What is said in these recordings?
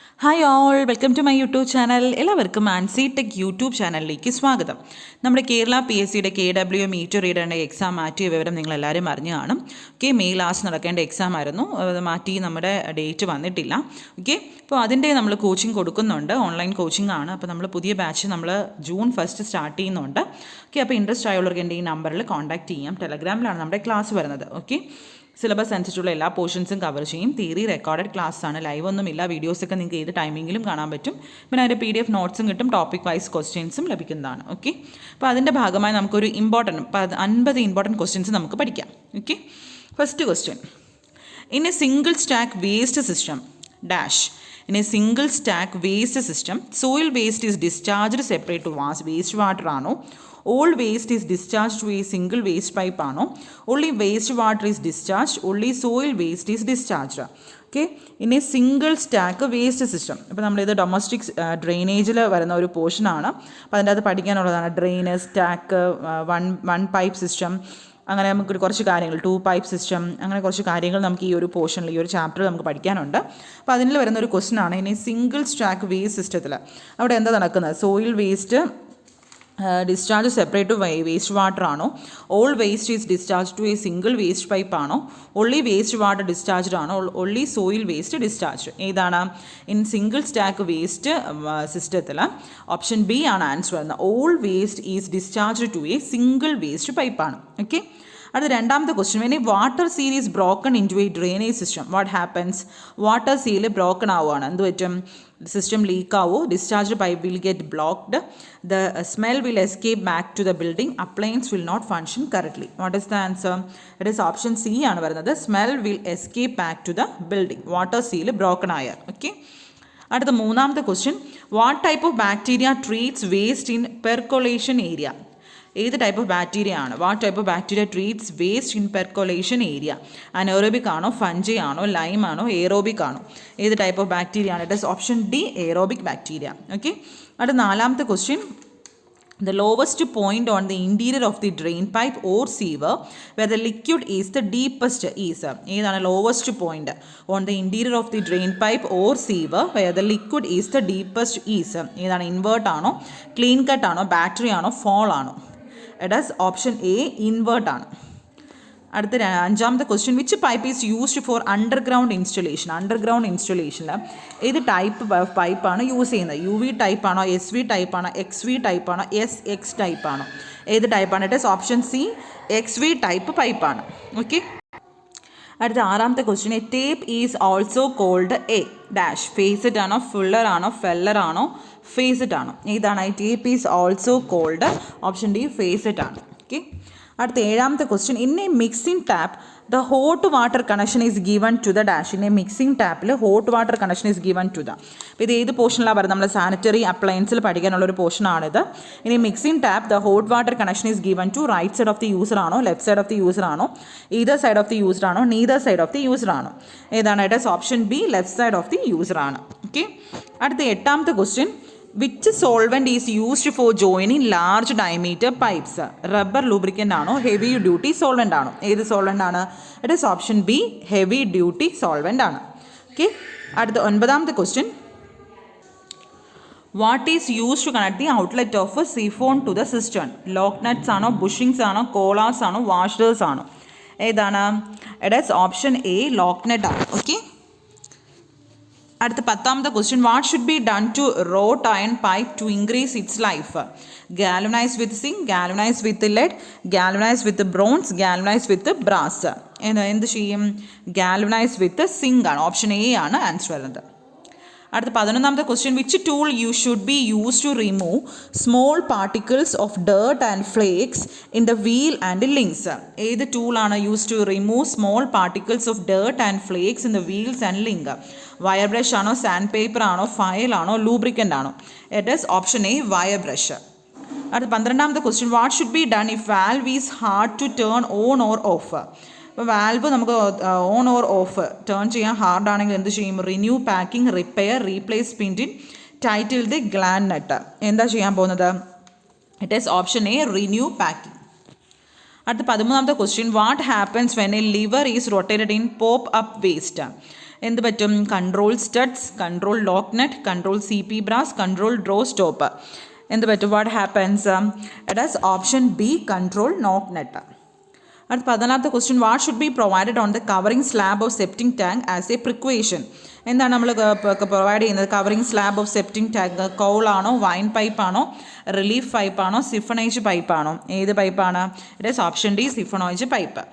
Hi all, welcome to my YouTube channel. എല്ലാവർക്കും Ancy tech YouTube ചാനലിലേക്ക് സ്വാഗതം. നമ്മുടെ കേരള PSCയുടെ KW മീറ്റർ റീഡറിൻ്റെ എക്സാം മാറ്റിയ വിവരം നിങ്ങളെല്ലാവരും അറിഞ്ഞു കാണും. ഓക്കെ, മെയ് ലാസ്റ്റ് നടക്കേണ്ട എക്സാം ആയിരുന്നു, അത് മാറ്റി നമ്മുടെ ഡേറ്റ് വന്നിട്ടില്ല. ഓക്കെ, അപ്പോൾ അതിൻ്റെ നമ്മൾ കോച്ചിങ് കൊടുക്കുന്നുണ്ട്, ഓൺലൈൻ കോച്ചിങ് ആണ്. അപ്പോൾ നമ്മൾ പുതിയ ബാച്ച് നമ്മൾ June 1 സ്റ്റാർട്ട് ചെയ്യുന്നുണ്ട്. ഓക്കെ, അപ്പോൾ ഇൻട്രസ്റ്റ് ആയുള്ളവർക്ക് എൻ്റെ ഈ നമ്പറിൽ കോൺടാക്ട് ചെയ്യാം. ടെലഗ്രാമിലാണ് നമ്മുടെ ക്ലാസ് വരുന്നത്. ഓക്കെ, സിലബസ് അനുസരിച്ചുള്ള എല്ലാ പോർഷൻസും കവർ ചെയ്യും. തിയറി റെക്കോർഡഡ് ക്ലാസ് ആണ്, ലൈവ് ഒന്നുമില്ല. വീഡിയോസൊക്കെ നിങ്ങൾക്ക് ഏത് ടൈമിങ്ങിലും കാണാൻ പറ്റും. പിന്നെ അതിൻ്റെ PDF നോട്ട്സും കിട്ടും, ടോപ്പിക് വൈസ് ക്വസ്റ്റ്യൻസും ലഭിക്കുന്നതാണ്. ഓക്കെ, അപ്പോൾ അതിൻ്റെ ഭാഗമായി നമുക്കൊരു 50 ഇമ്പോർട്ടൻറ്റ് ക്വസ്റ്റ്യൻസ് നമുക്ക് പഠിക്കാം. Okay, first question. In A single stack waste system dash. In a single stack waste system, soil waste is discharged separate to waste water ആണോ, all waste is discharged to a single waste pipe ആണോ, only waste water is discharged, only soil waste is discharged. Okay, in A single stack waste system. ഇപ്പോൾ നമ്മളിത് domestic ഡ്രെയിനേജിൽ വരുന്ന ഒരു പോർഷനാണ്. അപ്പോൾ അതിൻ്റെ അത് പഠിക്കാനുള്ളതാണ്. Drainage, stack, one pipe system, അങ്ങനെ നമുക്ക് കുറച്ച് കാര്യങ്ങൾ, 2 പൈപ്പ് സിസ്റ്റം, അങ്ങനെ കുറച്ച് കാര്യങ്ങൾ നമുക്ക് ഈ ഒരു പോർഷനിൽ, ഈ ഒരു ചാപ്റ്ററിൽ നമുക്ക് പഠിക്കാനുണ്ട്. അപ്പോൾ അതിൽ വരുന്ന ഒരു ക്വസ്റ്റൻ ആണ്, ഇനി സിംഗിൾ സ്റ്റാക്ക് വേസ്റ്റ് സിസ്റ്റത്തിൽ അവിടെ എന്താ നടക്കുന്നത്? Soil waste discharge separate to waste water ആണോ, all waste is discharge to a single waste pipe ആണോ, ഒള്ളി വേസ്റ്റ് വാട്ടർ ഡിസ്ചാർജ്ഡ് ആണോ, ഒള്ളി സോയിൽ വേസ്റ്റ് ഡിസ്ചാർജ്? ഏതാണ്? ഇൻ സിംഗിൾ സ്റ്റാക്ക് വേസ്റ്റ് സിസ്റ്റത്തിൽ option B ആണ് ആൻസർ വരുന്നത്. All waste is discharge to a single waste പൈപ്പാണ്. Okay, അടുത്ത രണ്ടാമത്തെ question. When a water seal is broken in to a drainage system, what happens? Water seal broken ആവുകയാണ്, എന്ത് പറ്റും? System leak ആവോ, discharge pipe will get blocked, the smell will escape back to the building, appliance will not function correctly. What is the answer? It is option C ആണ് വരുന്നത്. Smell will escape back to the building, water seal broken ആയാൽ. Okay, അടുത്ത മൂന്നാമത്തെ question. What type of bacteria treats waste in percolation area? ഏത് type of bacteria ആണ്? What type of bacteria treats waste in percolation area? Anaerobic ആണോ, fungi ആണോ, lime ആണോ, aerobic ആണോ? ഏത് ടൈപ്പ് ഓഫ് ബാക്ടീരിയ ആണ്? It is option D, aerobic bacteria. Okay, അടുത്ത നാലാമത്തെ question. The lowest point on the interior of the drain pipe or sewer where the liquid is the deepest is. ഏതാണ് lowest point on the interior of the drain pipe or sewer where the liquid is the deepest is? ഏതാണ്? Invert ആണോ, clean cut ആണോ, battery ആണോ, fall ആണോ? It is option A, invert ആണ്. അടുത്ത അഞ്ചാമത്തെ question. Which pipe is used for underground installation? അണ്ടർഗ്രൗണ്ട് ഇൻസ്റ്റലേഷനിൽ ഏത് ടൈപ്പ് പൈപ്പാണ് യൂസ് ചെയ്യുന്നത്? UV ടൈപ്പാണോ, SV ടൈപ്പാണോ, XV ടൈപ്പാണോ, SX ടൈപ്പാണോ? ഏത് ടൈപ്പാണ്? It is option C, XV type പൈപ്പാണ്. ഓക്കെ, അടുത്ത ആറാമത്തെ question. A tape is also called a dash. Faced ആണോ, ഫുള്ളർ ആണോ, ഫെല്ലർ ആണോ, ഫേസഡ് ആണോ? ഏതാണ്? I tape is also called option D, faced ആണ്. ഓക്കെ, അടുത്ത ഏഴാമത്തെ question. In a mixing tap the hot water connection is given to the dash. In a mixing ടാപ്പിൽ hot water connection is given to the. അപ്പോൾ ഇത് ഏത് പോർഷനിലാണ് പറയുന്നത്? നമ്മൾ sanitary അപ്ലയൻസിൽ പഠിക്കാനുള്ള ഒരു പോർഷനാണിത്. In a mixing tap the hot water connection is given to right side of the user ആണോ, left side of the user ആണോ, either side of the user ആണോ, neither side of the user ആണോ? ഏതാണ്? It is option B, left side of the user ആണ്. Okay, അടുത്ത എട്ടാമത്തെ question. Which solvent is used for joining large diameter pipes? Rubber lubricant ആണോ, heavy duty solvent ആണോ? ഏത് solvent ആണ്? It is option B, heavy duty solvent ആണ്. Okay, അടുത്ത ഒൻപതാമത്തെ question. What is use to connect the outlet of siphon to the system? Lock nuts ആണോ, bushings ആണോ, collars ആണോ, വാഷേഴ്സ് ആണോ? ഏതാണ്? It is option A, lock net ആണ്. Okay, അടുത്ത പത്താമത്തെ question. What should be done to wrought iron pipe to increase its life? Galvanize with zinc, galvanize with lead, galvanize with bronze, galvanise with brass? എന്ത് ചെയ്യും? Galvanise with zinc ആണ്. Option A ആണ് answer വരുന്നത്. അടുത്ത 11ാമത്തെ question. Which tool you should be use to remove small particles of dirt and flakes in the wheel and links? ഏത് ടൂളാണ് use to remove small particles of dirt and flakes in the wheels and link? Wire brush ആണോ, sand paper ആണോ, file ആണോ, lubricant ആണോ? It is option A, wire brush. അടുത്ത 12ാമത്തെ question. What should be done if valve is hard to turn on or off? അപ്പോൾ valve നമുക്ക് on or off turn ചെയ്യാൻ ഹാർഡാണെങ്കിൽ എന്ത് ചെയ്യും? റിന്യൂ, പാക്കിംഗ്, റിപ്പയർ, റീപ്ലേസ് പിൻറ്റിൻ, ടൈറ്റിൽ ദി ഗ്ലാൻഡ് നട്ട്. എന്താ ചെയ്യാൻ പോകുന്നത്? It is option A, renew, packing. അടുത്ത 13ാമത്തെ question. What happens when a lever is rotated in pop up waste? എന്ത് പറ്റും? Control studs, control lock net, control CP brass, control draw stop. എന്ത് പറ്റും? What happens? It is option B, control knock net. അടുത്ത 14th question, what should be provided on the covering slab of septic tank as a precaution? എന്താണ് നമ്മൾ provide ചെയ്യുന്നത്? Covering slab of septic tank കൗളാണോ, vine പൈപ്പാണോ, relief പൈപ്പാണോ, siphonage പൈപ്പാണോ? ഏത് പൈപ്പാണ്? It is option D, siphonage pipe.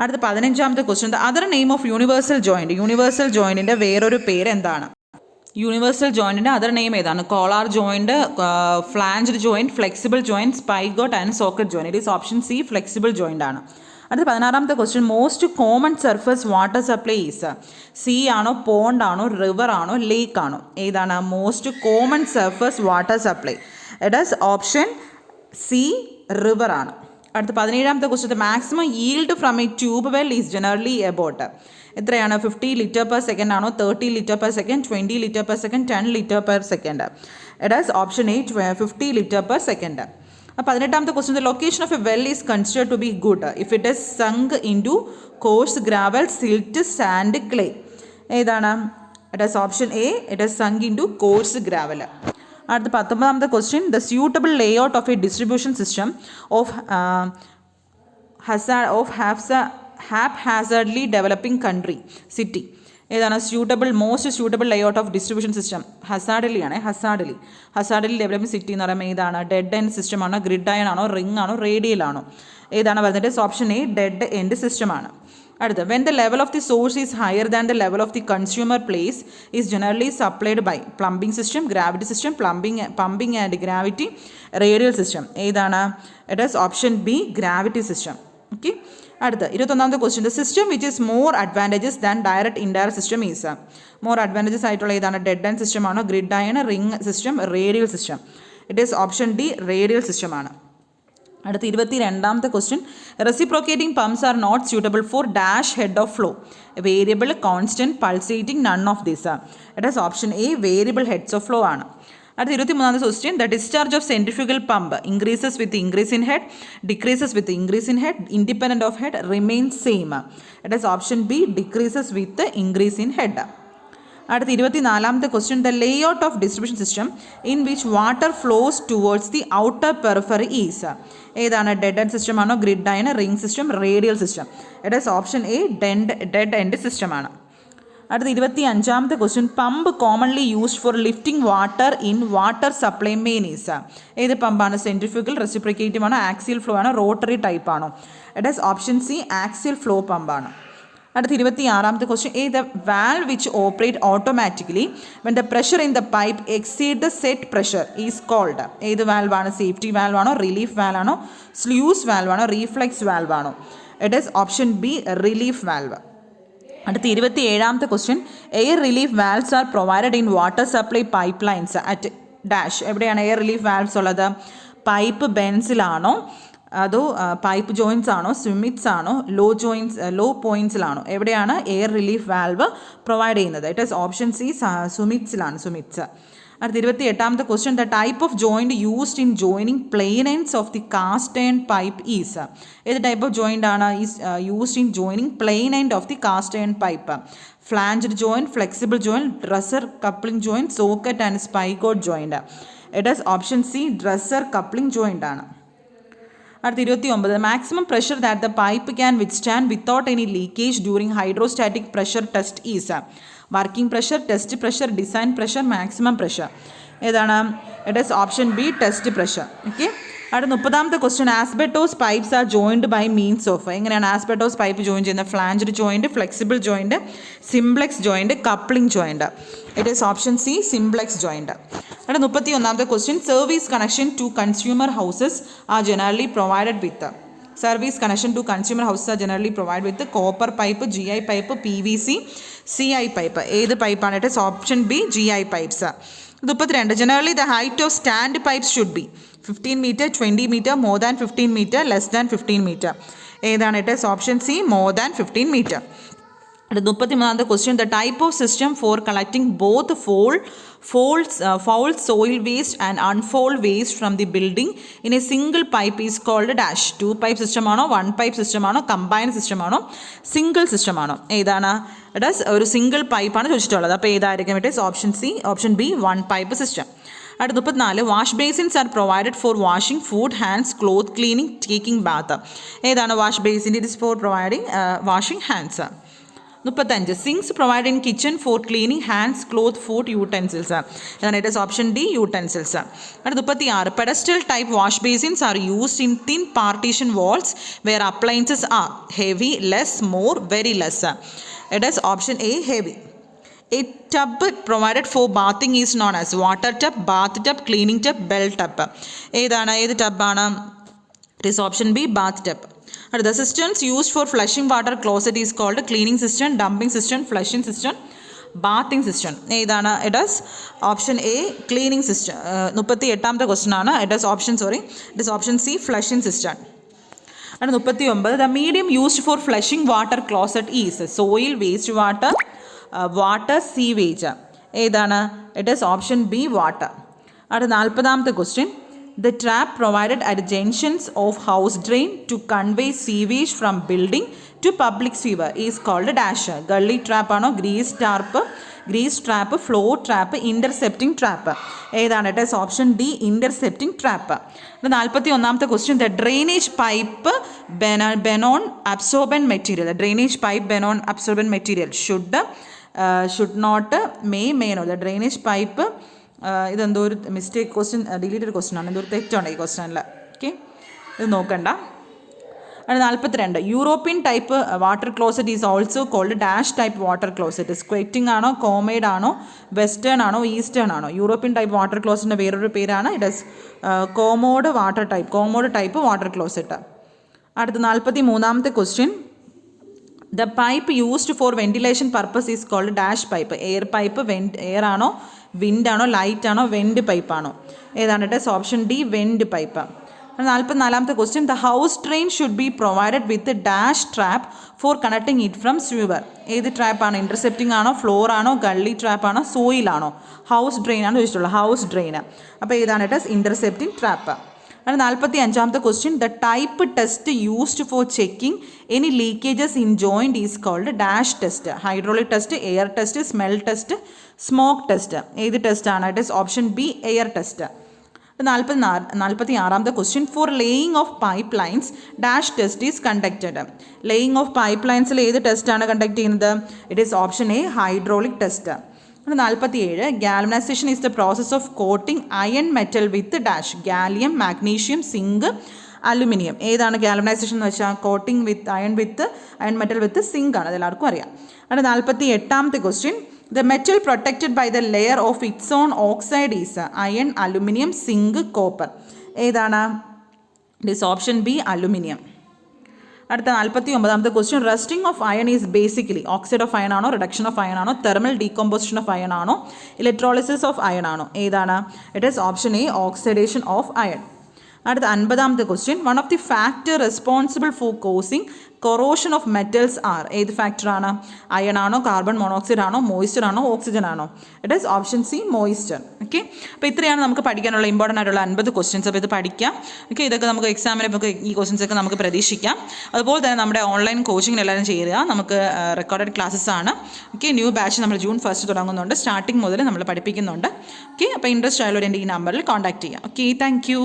അടുത്ത 15th question, the other name of universal joint. Universal ജോയിൻറ്റിൻ്റെ വേറൊരു പേര് എന്താണ്? യൂണിവേഴ്സൽ ജോയിൻറ്റിൻ്റെ അതർ നെയിം ഏതാണ്? Collar joint, flanged joint, flexible joint, spigot and socket joint. It is option C, flexible joint ആണ്. അടുത്ത 16th question, most common surface water supply is? Sea ആണോ, pond ആണോ, റിവർ ആണോ, ലേക്ക് ആണോ? ഏതാണ് most common surface water supply? It is option C, river ആണ്. അടുത്ത 17th ക്വസ്റ്റ്യൻ, maximum yield from a tube well is generally about? എത്രയാണ്? 50 litre per second ആണോ, 30 litre per second, 20 litre per second, 10 litre per second? It is option A, 50 litre per second. 18th question, the location of a well is considered to be good if it is sunk in to coarse gravel, silt, sand, clay? ഏതാണ്? It is option A, it is sunk in to coarse gravel. അടുത്ത 19th question, the suitable layout of a distribution system of haphazardly developing country city? ഏതാണ് most suitable layout of distribution system? Haphazardly ആണ്. Haphazardly developing city എന്ന് പറയുമ്പോൾ ഏതാണ്? Dead end system ആണോ, grid iron ആണോ, ring ആണോ, radial ആണോ? ഏതാണ് വരുന്നത്? Option A, dead end system ആണ്. അടുത്ത, when the level of the source is higher than the level of the consumer place is generally supplied by plumbing system, gravity system, pumping and gravity, radial system? ഏതാണ്? It is option B, gravity system. Okay. അടുത്ത 21th question, the system which is more advantages than direct indirect system is? More advantages ആയിട്ടുള്ള ഏതാണ്? Dead end system ആണോ, grid iron, ring system, radial system? It is option D, radial system ആണ്. അടുത്ത 22nd question, reciprocating pumps are not suitable for dash head of flow? Variable, constant, pulsating, none of these? It is option A, variable heads of flow ആണ്. അടുത്ത 23th question, the discharge of centrifugal pump increases with increase in head, decreases with increase in head, independent of head, remains same? It is option B, decreases with increase in head. അടുത്ത 24th question, the layout of distribution system in which water flows towards the outer periphery is? ഏതാണ്? Dead end system ആണോ, grid iron, ring system, radial system? It is option A, dead end system ആണ്. അടുത്ത 25th question, pump commonly used for lifting water in water supply mains? ഏത് പമ്പാണ്? Centrifugal, reciprocative ആണോ, axial flow ആണോ, rotary type ആണോ? It is option C, axial flow പമ്പാണ്. അടുത്ത 26th question, ഏത് valve which operate automatically when the pressure in the pipe exceed the set pressure is called? ഏത് വാൽവാണ്? സേഫ്റ്റി വാൽവ് ആണോ, relief valve ആണോ, sluice valve ആണോ, reflex valve ആണോ? It is option B, relief valve. അടുത്ത 27th question, air relief valves are provided in water supply pipe lines at dash? എവിടെയാണ് air relief valves ഉള്ളത്? Pipe ബെൻസിലാണോ, അതോ pipe joints ആണോ, summits ആണോ, low പോയിൻറ്റ്സിലാണോ? എവിടെയാണ് എയർ റിലീഫ് വാൽവ് പ്രൊവൈഡ് ചെയ്യുന്നത്? ഇറ്റ് ഈസ് ഓപ്ഷൻ സി, സ്വിമിറ്റ്സിലാണ്, സ്വിമിറ്റ്സ്. അടുത്ത 28th question, the type of joint used in joining plain ends of the cast iron pipe is? ഏത് ടൈപ്പ് ഓഫ് ജോയിൻ്റ് ആണ് used in joining plain end of the cast iron pipe? Flanged joint, flexible joint, dresser coupling joint, socket and spigot joint? It is option C, dresser coupling joint ആണ്. അടുത്ത 29, maximum pressure that the pipe can withstand without any leakage during hydrostatic pressure test is? Working pressure, test pressure, design pressure, maximum pressure? ഏതാണ്? It is option B, test pressure. Okay. അടുത്ത 30th question, asbestos pipes are joined by means of? എങ്ങനെയാണ് asbestos pipe join ചെയ്യുന്നത്? Flanged joint, flexible joint, simplex joint, coupling joint? It is option C, simplex joint. അടുത്ത 31st question, service connection to consumer houses are generally provided with? Service connection to consumer houses are generally provide with copper pipe, GI pipe, PVC, CI pipe? ഏത് പൈപ്പാണ്? It is option B, GI pipes. 32, generally the height of stand pipes should be 15 meter, 20 meter, more than 15 meter, less than 15 meter? ഏതാണ്? It is option C, more than 15 meter. അടുത്ത 33ാമത്തെ question, the type of system for collecting both foul soil waste and unfold waste from the building in a single pipe is called dash. 2 pipe system ആണോ, 1 pipe system ആണോ, combined system ആണോ, single system ആണോ? ഏതാണ്? It is ഒരു single പൈപ്പാണ് ചോദിച്ചിട്ടുള്ളത്. അപ്പോൾ ഏതായിരിക്കും? It is option B 1 pipe system. അടുത്ത 34, wash basins are provided for washing food, hands, cloth cleaning, taking bath. ഏതാണ് wash basin? It is for providing washing hands. 35, sinks provide in kitchen for cleaning hands, cloth, food, utensils. ഇതാണ് it is option D utensils. അടുത്ത 36, pedestal type wash basins are used in thin partition walls where appliances are heavy, less, more, very less. It is option A heavy. A tub provided for bathing is known as water tub, bath tub, cleaning tub, bell tub. ഏതാണ്? ഏത് ടബാണ്? It is option B bath tub. അടുത്ത systems used for flushing water closet is called cleaning system, dumping system, flushing system, bathing system. ഏതാണ്? It is option A cleaning system. 38ാമത്തെ question ആണ്. It is option C flushing system. അടുത്ത 39, the medium used for flushing water closet is soil, waste water, water, sewage. ഏതാണ്? It is option B water. അടുത്ത 40ാമത്തെ question, the trap provided at junctions of house drain to convey sewage from building to public sewer is called dash. Gully trap ആണോ, grease trap, flow trap, intercepting trap. ഏതാണ്? It is option D intercepting trap. 41ാമത്തെ question, the drainage pipe be non absorbent material. Drainage pipe be non absorbent material should not മേനോ. The drainage pipe, ഇതെന്തോ ഒരു mistake question, deleted question ആണ്, എന്തോ ഒരു തെറ്റാണ് ഈ ക്വസ്റ്റ്യനിൽ. ഓക്കെ, ഇത് നോക്കണ്ട. അത് 42, European type water closet is also called dash type water closet. Squatting ആണോ, കോമേഡ് ആണോ, വെസ്റ്റേൺ ആണോ, ഈസ്റ്റേൺ ആണോ? യൂറോപ്യൻ ടൈപ്പ് വാട്ടർ ക്ലോസറ്റിൻ്റെ വേറൊരു പേരാണ് it is commode type water closet. അടുത്ത 43ാമത്തെ question, the pipe used for ventilation purpose is called dash pipe. Air pipe, air ആണോ, വിൻഡ് ആണോ, ലൈറ്റ് ആണോ, വെൻഡ് പൈപ്പാണോ? ഏതാണ്? It is option D vent pipe. 44ാമത്തെ question, the house drain should be provided with dash trap for connecting it from sewer. ഏത് ട്രാപ്പാണ്? Intercepting ആണോ, floor ആണോ, ഗള്ളി ട്രാപ്പ് ആണോ, സോയിൽ ആണോ? ഹൗസ് ഡ്രെയിൻ ആണ് ചോദിച്ചിട്ടുള്ളത്, ഹൗസ് ഡ്രെയിൻ. അപ്പോൾ ഏതാണ്? It is intercepting trap. 45ാമത്തെ question, the type test used for checking any leakages in joint is called dash test. Hydraulic test, air test, smell test, smoke test. ഏത് ടെസ്റ്റാണ്? It is option B air test. 46ാമത്തെ question, for laying of pipe lines dash test is conducted. Laying of pipe ലൈൻസിൽ ഏത് ടെസ്റ്റാണ് conduct ചെയ്യുന്നത്? It is option A hydraulic test. 47, galvanization is the process of coating iron metal with dash. Gallium, magnesium, zinc, aluminium. ഏതാണ് galvanization എന്ന് വെച്ചാൽ? Coating with iron metal with zinc ആണ്, അതെല്ലാവർക്കും അറിയാം. 48ാമത്തെ question, the metal protected by the layer of its own oxide is iron, aluminium, zinc, copper. ഏതാണ്? It is option B aluminium. അടുത്ത 49ാമത്തെ question, rusting of iron is basically oxide of iron ആണോ, reduction of iron ആണോ, thermal decomposition of iron ആണോ, electrolysis of iron ആണോ? ഏതാണ്? It is option A oxidation of iron. അടുത്ത 50ാമത്തെ question, one of the factor responsible for causing corrosion of metals are. ഏത് ഫാക്ടറാണ്? Iron ആണോ, കാർബൺ മോണോക്സൈഡ് ആണോ, മോയ്സ്ചർ ആണോ, ഓക്സിജൻ ആണോ? It is option C moisture. Okay, അപ്പോൾ ഇത്രയാണ് നമുക്ക് പഠിക്കാനുള്ള ഇമ്പോർട്ടൻ്റ് ആയിട്ടുള്ള 50 ക്വസ്റ്റ്യൻസ്. അപ്പോൾ ഇത് പഠിക്കാം. ഓക്കെ, ഇതൊക്കെ നമുക്ക് എക്സാമിന് ഇപ്പോൾ ഈ ക്വസ്റ്റ്യൻസ് ഒക്കെ നമുക്ക് പ്രതീക്ഷിക്കാം. അതുപോലെ തന്നെ നമ്മുടെ ഓൺലൈൻ കോച്ചിങ്ങിന് എല്ലാവരും ചേരുക. നമുക്ക് റെക്കോർഡഡ് ക്ലാസ്സസ് ആണ്. ഓക്കെ, ന്യൂ ബാച്ച് നമ്മൾ June 1 തുടങ്ങുന്നുണ്ട്. സ്റ്റാർട്ടിങ് മുതൽ നമ്മൾ പഠിപ്പിക്കുന്നുണ്ട്. ഓക്കെ, അപ്പോൾ ഇൻട്രസ്റ്റ് ആയുള്ളവർ എൻ്റെ ഈ നമ്പറിൽ കോൺടാക്ട് ചെയ്യാം. Okay, thank you.